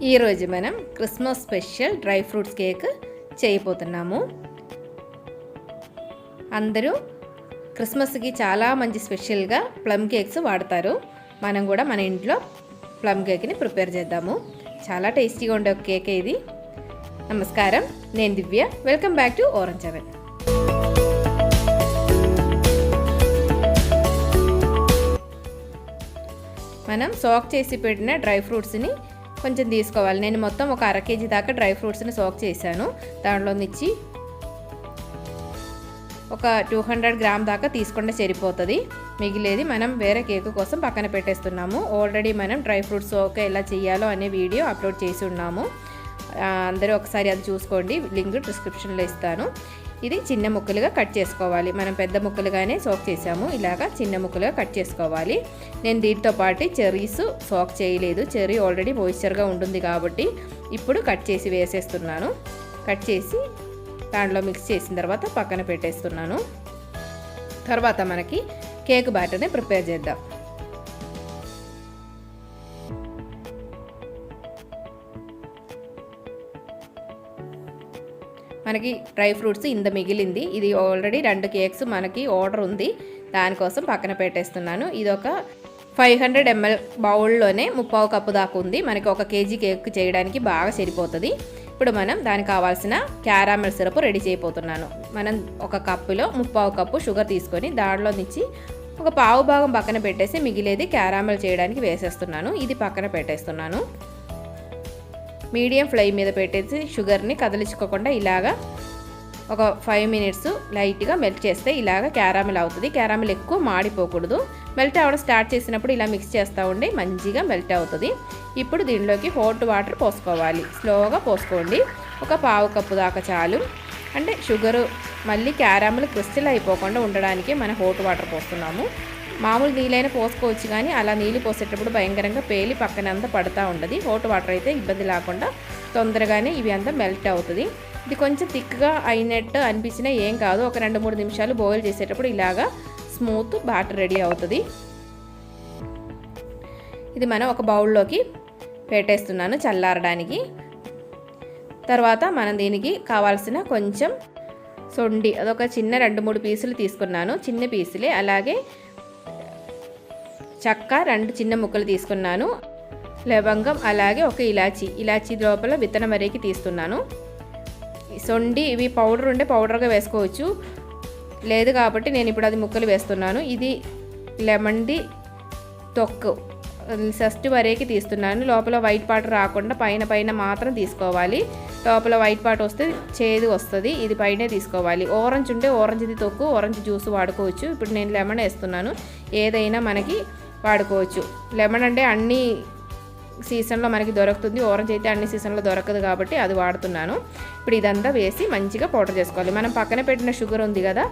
ఈరోజు మనం Christmas special dry fruits cake చేయబోతున్నాము. అందరూ క్రిస్మస్కి చాలా మంచి స్పెషల్గా ప్లమ్ కేక్స్ వాడతారు. మనం కూడా మన ఇంట్లో ప్లమ్ కేక్ని ప్రిపేర్ చేద్దాము. చాలా టేస్టీగా ఉండే ఒక కేక్ ఇది. నమస్కారం, నేను Divya. Welcome back to Orange Oven. మనం సోక్ చేసి పెట్టిన డ్రై ఫ్రూట్స్ని కొంచెం తీసుకోవాలి. నేను మొత్తం ఒక 1/2 kg దాకా డ్రై ఫ్రూట్స్ని సోక్ చేశాను. దాంట్లో నుంచి ఒక 200 గ్రామ్ దాకా తీసుకుంటే సరిపోతుంది. మిగిలేది మనం వేరే కేక్ కోసం పక్కన పెట్టేస్తున్నాము. ఆల్రెడీ మనం డ్రై ఫ్రూట్స్ సోక్ ఎలా చేయాలో అనే వీడియో అప్లోడ్ చేసి ఉన్నాము. అందరూ ఒకసారి అది చూసుకోండి, లింక్ డిస్క్రిప్షన్లో ఇస్తాను. ఇది చిన్న ముక్కలుగా కట్ చేసుకోవాలి. మనం పెద్ద ముక్కలుగానే సోక్ చేసాము, ఇలాగా చిన్న ముక్కలుగా కట్ చేసుకోవాలి. నేను దీంతో పాటు చెర్రీస్ సోక్ చేయలేదు. చెర్రీ ఆల్రెడీ మాయిశ్చర్గా ఉంటుంది కాబట్టి ఇప్పుడు కట్ చేసి వేసేస్తున్నాను. కట్ చేసి దాంట్లో మిక్స్ చేసిన తర్వాత పక్కన పెట్టేస్తున్నాను. తర్వాత మనకి కేక్ బ్యాటర్ని ప్రిపేర్ చేద్దాం. మనకి డ్రై ఫ్రూట్స్ ఇంత మిగిలింది. ఇది ఆల్రెడీ 2 కేక్స్ మనకి ఆర్డర్ ఉంది, దానికోసం పక్కన పెట్టేస్తున్నాను. ఇది ఒక 500 ml బౌల్లోనే 3/4 కప్పు దాకా ఉంది. మనకి 1 kg కేక్ చేయడానికి బాగా సరిపోతుంది. ఇప్పుడు మనం దానికి కావాల్సిన క్యారామెల్ సిరప్ రెడీ చేయబోతున్నాను. మనం ఒక కప్పులో 3/4 కప్పు షుగర్ తీసుకొని దాంట్లో నుంచి ఒక పావు భాగం పక్కన పెట్టేసి మిగిలేది క్యారామెల్ చేయడానికి వేసేస్తున్నాను. ఇది పక్కన పెట్టేస్తున్నాను. మీడియం ఫ్లేమ్ మీద పెట్టేసి షుగర్ని కదిలించుకోకుండా ఇలాగా ఒక 5 minutes లైట్గా మెల్ట్ చేస్తే ఇలాగా క్యారామెల్ అవుతుంది. క్యారామెల్ ఎక్కువ మాడిపోకూడదు. మెల్ట్ అవ్వడం స్టార్ట్ చేసినప్పుడు ఇలా మిక్స్ చేస్తూ ఉండి మంచిగా మెల్ట్ అవుతుంది. ఇప్పుడు దీనిలోకి హాట్ వాటర్ పోసుకోవాలి. స్లోగా పోసుకోండి. ఒక పావు కప్పు దాకా చాలు. అంటే షుగరు మళ్ళీ క్యారామెల్ క్రిస్టల్ అయిపోకుండా ఉండడానికి మనం హాట్ వాటర్ పోస్తున్నాము. మామూలు నీళ్ళైనా పోసుకోవచ్చు, కానీ అలా నీళ్ళు పోసేటప్పుడు భయంకరంగా పేలి పక్కన అంతా పడుతూ ఉంటుంది. హాట్ వాటర్ అయితే ఇబ్బంది లేకుండా తొందరగానే ఇవి అంతా మెల్ట్ అవుతుంది. ఇది కొంచెం థిక్గా అయినట్టు అనిపించినా ఏం కాదు. ఒక 2-3 నిమిషాలు బాయిల్ చేసేటప్పుడు ఇలాగా స్మూత్ బ్యాటర్ రెడీ అవుతుంది. ఇది మనం ఒక బౌల్లోకి పెట్టేస్తున్నాను చల్లారడానికి. తర్వాత మనం దీనికి కావాల్సిన కొంచెం సొండి, అదొక చిన్న 2-3 పీసులు తీసుకున్నాను, చిన్న పీసులే. అలాగే చెక్క 2 చిన్న ముక్కలు తీసుకున్నాను, లవంగం, అలాగే ఒక ఇలాచీ లోపల విత్తనం వరకు తీస్తున్నాను. సొండి ఇవి పౌడర్ ఉంటే పౌడర్గా వేసుకోవచ్చు, లేదు కాబట్టి నేను ఇప్పుడు అది ముక్కలు వేస్తున్నాను. ఇది లెమన్ది తొక్కు ఫస్ట్ వరకు తీస్తున్నాను. లోపల వైట్ పార్ట్ రాకుండా పైన మాత్రం తీసుకోవాలి. లోపల వైట్ పార్ట్ వస్తే చేదు వస్తుంది, ఇది పైనే తీసుకోవాలి. ఆరెంజ్ ఉంటే ఆరెంజ్ది తొక్కు, ఆరెంజ్ జ్యూస్ వాడుకోవచ్చు. ఇప్పుడు నేను లెమన్ వేస్తున్నాను, ఏదైనా మనకి వాడుకోవచ్చు. లెమన్ అంటే అన్ని సీజన్లో మనకి దొరుకుతుంది, ఆరెంజ్ అయితే అన్ని సీజన్లో దొరకదు కాబట్టి అది వాడుతున్నాను. ఇప్పుడు ఇదంతా వేసి మంచిగా పౌడర్ చేసుకోవాలి. మనం పక్కన పెట్టిన షుగర్ ఉంది కదా,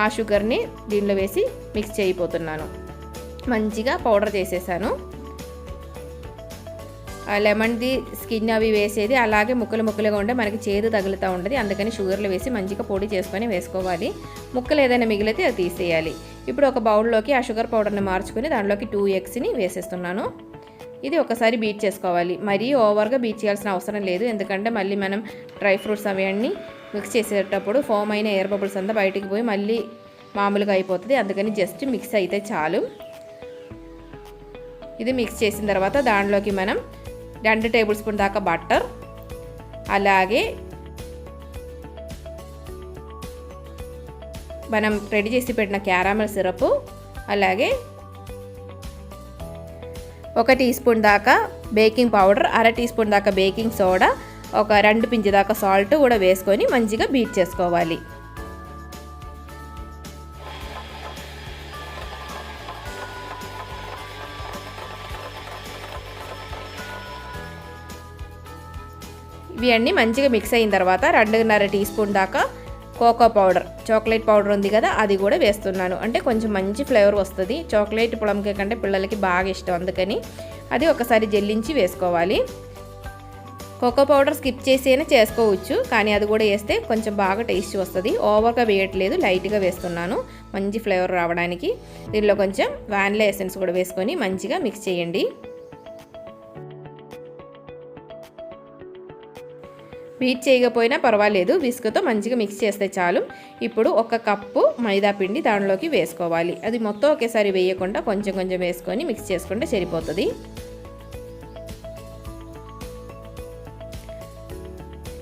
ఆ షుగర్ని దీనిలో వేసి మిక్స్ చేయబోతున్నాను. మంచిగా పౌడర్ చేసేసాను. లెమన్ది స్కిన్ అవి వేసేది అలాగే ముక్కలుగా ఉంటే మనకి చేదు తగులుతూ ఉంటుంది. అందుకని షుగర్లో వేసి మంచిగా పొడి చేసుకొని వేసుకోవాలి. ముక్కలు ఏదైనా మిగిలితే అది తీసేయాలి. ఇప్పుడు ఒక బౌల్లోకి ఆ షుగర్ పౌడర్ని మార్చుకొని దాంట్లోకి 2 eggsని వేసేస్తున్నాను. ఇది ఒకసారి బీట్ చేసుకోవాలి. మరీ ఓవర్గా బీట్ చేయాల్సిన అవసరం లేదు, ఎందుకంటే మళ్ళీ మనం డ్రై ఫ్రూట్స్ అవన్నీ మిక్స్ చేసేటప్పుడు ఫామ్ అయిన ఎయిర్ బబుల్స్ అంతా బయటికి పోయి మళ్ళీ మామూలుగా అయిపోతుంది. అందుకని జస్ట్ మిక్స్ అయితే చాలు. ఇది మిక్స్ చేసిన తర్వాత దాంట్లోకి మనం 2 టేబుల్ స్పూన్ దాకా బటర్, అలాగే మనం రెడీ చేసి పెట్టిన క్యారామెల్ సిరప్, అలాగే 1 టీ స్పూన్ దాకా బేకింగ్ పౌడర్, 1/2 టీ స్పూన్ దాకా బేకింగ్ సోడా, ఒక 2 పించ్ దాకా సాల్ట్ కూడా వేసుకొని మంచిగా బీట్ చేసుకోవాలి. ఇవి అన్నీ మంచిగా మిక్స్ అయిన తర్వాత 2.5 టీ స్పూన్ దాకా కోకో పౌడర్, చాక్లెట్ పౌడర్ ఉంది కదా, అది కూడా వేస్తున్నాను. అంటే కొంచెం మంచి ఫ్లేవర్ వస్తుంది. చాక్లెట్ ప్లమ్ కేక్ అంటే పిల్లలకి బాగా ఇష్టం, అందుకని అది ఒకసారి జల్లించి వేసుకోవాలి. కోకో పౌడర్ స్కిప్ చేసి అయినా చేసుకోవచ్చు, కానీ అది కూడా వేస్తే కొంచెం బాగా టేస్ట్ వస్తుంది. ఓవర్గా వేయట్లేదు, లైట్గా వేస్తున్నాను మంచి ఫ్లేవర్ రావడానికి. దీనిలో కొంచెం వానిలా ఎసెన్స్ కూడా వేసుకొని మంచిగా మిక్స్ చేయండి. బీట్ చేయకపోయినా పర్వాలేదు, విస్క్తో మంచిగా మిక్స్ చేస్తే చాలు. ఇప్పుడు 1 కప్పు మైదా పిండి దానిలోకి వేసుకోవాలి. అది మొత్తం ఒకేసారి వేయకుండా కొంచెం కొంచెం వేసుకొని మిక్స్ చేసుకుంటే సరిపోతుంది.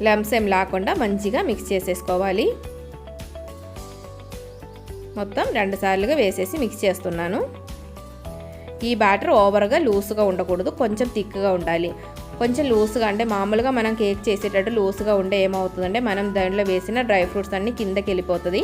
లంప్స్ ఏం లేకుండా మంచిగా మిక్స్ చేసేసుకోవాలి. మొత్తం 2 సార్లుగా వేసేసి మిక్స్ చేస్తున్నాను. ఈ బ్యాటర్ ఓవర్గా లూజ్గా ఉండకూడదు, కొంచెం థిక్గా ఉండాలి. కొంచెం లూజ్గా అంటే మామూలుగా మనం కేక్ చేసేటట్టు లూజ్గా ఉండే ఏమవుతుందంటే మనం దాంట్లో వేసిన డ్రై ఫ్రూట్స్ అన్నీ కిందకి వెళ్ళిపోతుంది.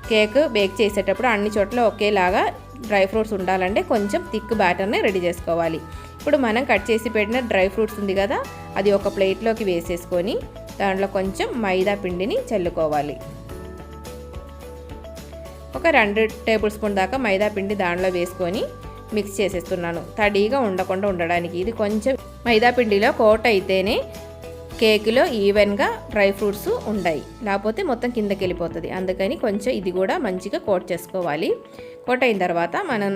కేక్ బేక్ చేసేటప్పుడు అన్ని చోట్ల ఒకేలాగా డ్రై ఫ్రూట్స్ ఉండాలంటే కొంచెం థిక్ బ్యాటర్ని రెడీ చేసుకోవాలి. ఇప్పుడు మనం కట్ చేసి పెట్టిన డ్రై ఫ్రూట్స్ ఉంది కదా, అది ఒక ప్లేట్లోకి వేసేసుకొని దాంట్లో కొంచెం మైదా పిండిని చల్లుకోవాలి. ఒక 2 టేబుల్ స్పూన్ దాకా మైదా పిండి దాంట్లో వేసుకొని మిక్స్ చేసేస్తున్నాను, తడిగా ఉండకుండా ఉండడానికి. ఇది కొంచెం మైదా పిండిలో కోట్ అయితేనే కేకులో ఈవెన్గా డ్రై ఫ్రూట్స్ ఉంటాయి, లేకపోతే మొత్తం కిందకి వెళ్ళిపోతుంది. అందుకని కొంచెం ఇది కూడా మంచిగా కోట్ చేసుకోవాలి. కోట్ అయిన తర్వాత మనం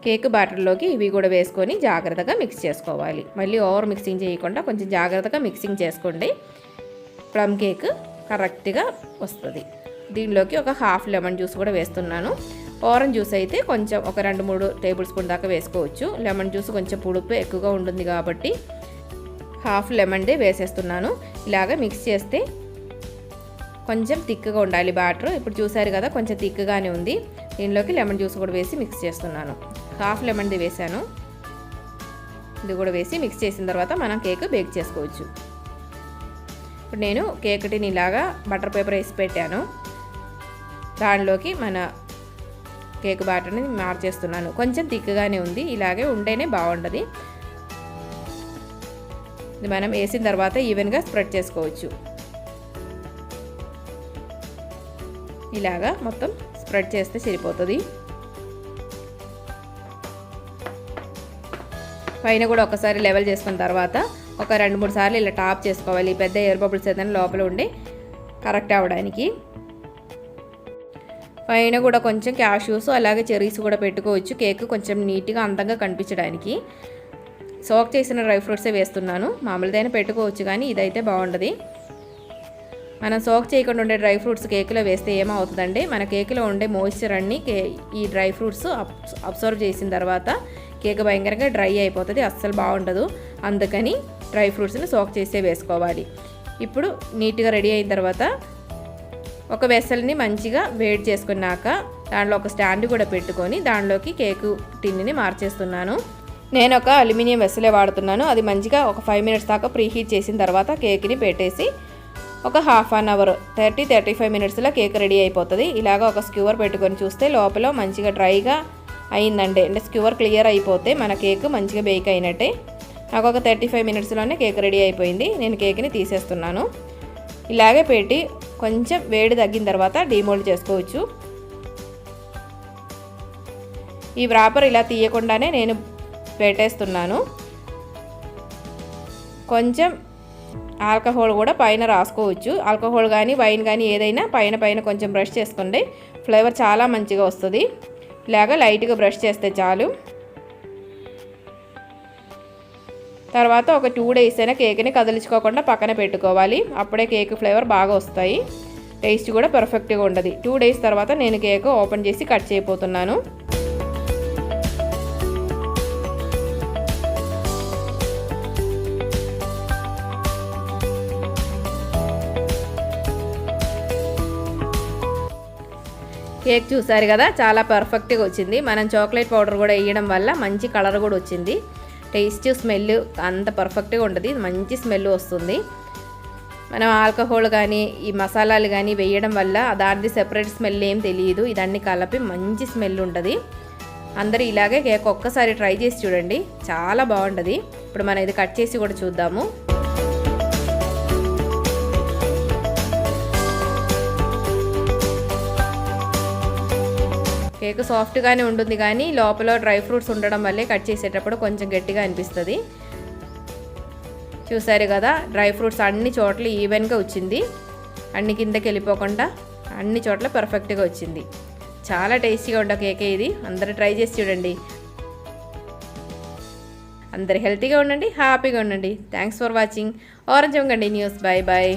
కేక్ బ్యాటర్లోకి ఇవి కూడా వేసుకొని జాగ్రత్తగా మిక్స్ చేసుకోవాలి. మళ్ళీ ఓవర్ మిక్సింగ్ చేయకుండా కొంచెం జాగ్రత్తగా మిక్సింగ్ చేసుకోండి. ప్లమ్ కేక్ కరెక్ట్గా వస్తుంది. దీనిలోకి ఒక హాఫ్ లెమన్ జ్యూస్ కూడా వేస్తున్నాను. ఆరెంజ్ జ్యూస్ అయితే కొంచెం ఒక 2-3 టేబుల్ స్పూన్ దాకా వేసుకోవచ్చు. లెమన్ జ్యూస్ కొంచెం పులుపు ఎక్కువగా ఉంటుంది కాబట్టి హాఫ్ లెమన్దే వేసేస్తున్నాను. ఇలాగ మిక్స్ చేస్తే కొంచెం థిక్గా ఉండాలి బ్యాటర్. ఇప్పుడు చూసారు కదా, కొంచెం థిక్గానే ఉంది. దీనిలోకి లెమన్ జ్యూస్ కూడా వేసి మిక్స్ చేస్తున్నాను. హాఫ్ లెమన్ది వేసాను. ఇది కూడా వేసి మిక్స్ చేసిన తర్వాత మనం కేక్ బేక్ చేసుకోవచ్చు. ఇప్పుడు నేను కేక్ టిన్ ఇలాగా బటర్ పేపర్ వేసి పెట్టాను. దానిలోకి మన కేక్ బ్యాటర్ని మార్చేస్తున్నాను. కొంచెం థిక్గానే ఉంది, ఇలాగే ఉంటేనే బాగుంటుంది. ఇది మనం వేసిన తర్వాత ఈవెన్గా స్ప్రెడ్ చేసుకోవచ్చు. ఇలాగా మొత్తం స్ప్రెడ్ చేస్తే సరిపోతుంది. పైన కూడా ఒకసారి లెవెల్ చేసుకున్న తర్వాత ఒక 2-3 సార్లు ఇలా టాప్ చేసుకోవాలి. పెద్ద ఎయిర్ బబుల్స్ ఏదైనా లోపల ఉండి కరెక్ట్ అవ్వడానికి. పైన కూడా కొంచెం క్యాష్యూస్ అలాగే చెరీస్ కూడా పెట్టుకోవచ్చు, కేక్ కొంచెం నీట్గా అందంగా కనిపించడానికి. సోక్ చేసిన డ్రై ఫ్రూట్సే వేస్తున్నాను. మామూలుదైనా పెట్టుకోవచ్చు కానీ ఇదైతే బాగుంటుంది. మనం సోక్ చేయకుండా ఉండే డ్రై ఫ్రూట్స్ కేకులో వేస్తే ఏమవుతుందంటే మన కేకులో ఉండే మాయిశ్చర్ అన్నీ ఈ డ్రై ఫ్రూట్స్ అబ్జర్వ్ చేసిన తర్వాత కేక్ భయంకరంగా డ్రై అయిపోతుంది, అస్సలు బాగుండదు. అందుకని డ్రై ఫ్రూట్స్ని సోక్ చేసే వేసుకోవాలి. ఇప్పుడు నీట్గా రెడీ అయిన తర్వాత ఒక వెసల్ని మంచిగా వేడి చేసుకున్నాక దాంట్లో ఒక స్టాండ్ కూడా పెట్టుకొని దాంట్లోకి కేకు టిన్ని మార్చేస్తున్నాను. నేను ఒక అల్యూమినియం వెసలే వాడుతున్నాను. అది మంచిగా ఒక 5 మినిట్స్ దాకా ప్రీ హీట్ చేసిన తర్వాత కేక్ని పెట్టేసి ఒక హాఫ్ అన్ అవర్ 30-35 మినిట్స్లో కేక్ రెడీ అయిపోతుంది. ఇలాగ ఒక స్క్యూవర్ పెట్టుకొని చూస్తే లోపల మంచిగా డ్రైగా అయిందండి. అంటే స్క్యూవర్ క్లియర్ అయిపోతే మన కేక్ మంచిగా బేక్ అయినట్టే. నాకు ఒక 35 మినిట్స్లోనే కేక్ రెడీ అయిపోయింది. నేను కేక్ని తీసేస్తున్నాను. ఇలాగే పెట్టి కొంచెం వేడి తగ్గిన తర్వాత డీమోల్డ్ చేసుకోవచ్చు. ఈ వ్రాపర్ ఇలా తీయకుండానే నేను పెట్టేస్తున్నాను. కొంచెం ఆల్కహాల్ కూడా పైన రాసుకోవచ్చు. ఆల్కహాల్ కానీ వైన్ కానీ ఏదైనా పైన కొంచెం బ్రష్ చేసుకోండి, ఫ్లేవర్ చాలా మంచిగా వస్తుంది. ఇలాగ లైట్గా బ్రష్ చేస్తే చాలు. తర్వాత ఒక 2 డేస్ అయినా కేక్ని కదిలించుకోకుండా పక్కన పెట్టుకోవాలి. అప్పుడే కేక్ ఫ్లేవర్ బాగా వస్తాయి, టేస్ట్ కూడా పర్ఫెక్ట్గా ఉండదు. 2 డేస్ తర్వాత నేను కేక్ ఓపెన్ చేసి కట్ చేయబోతున్నాను. కేక్ చూసారు కదా, చాలా పర్ఫెక్ట్గా వచ్చింది. మనం చాక్లెట్ పౌడర్ కూడా వేయడం వల్ల మంచి కలర్ కూడా వచ్చింది. టేస్ట్ స్మెల్ అంత పర్ఫెక్ట్గా ఉంటుంది, మంచి స్మెల్ వస్తుంది. మనం ఆల్కహాల్ కానీ ఈ మసాలాలు కానీ వేయడం వల్ల దానికి సెపరేట్ స్మెల్ ఏం తెలియదు. ఇదన్నీ కలిపి మంచి స్మెల్ ఉంటుంది. అందరూ ఇలాగే కేక్ ఒక్కసారి ట్రై చేసి చూడండి, చాలా బాగుంటుంది. ఇప్పుడు మనం ఇది కట్ చేసి కూడా చూద్దాము. కేక్ సాఫ్ట్గానే ఉంటుంది కానీ లోపల డ్రై ఫ్రూట్స్ ఉండడం వల్లే కట్ చేసేటప్పుడు కొంచెం గట్టిగా అనిపిస్తుంది. చూసారు కదా, డ్రై ఫ్రూట్స్ అన్ని చోట్ల ఈవెన్గా వచ్చింది, అన్ని కిందకి వెళ్ళిపోకుండా అన్ని చోట్ల పర్ఫెక్ట్గా వచ్చింది. చాలా టేస్టీగా ఉండే కేకే ఇది, అందరూ ట్రై చేసి చూడండి. అందరు హెల్తీగా ఉండండి, హ్యాపీగా ఉండండి. Thanks for watching orange continues. Bye bye.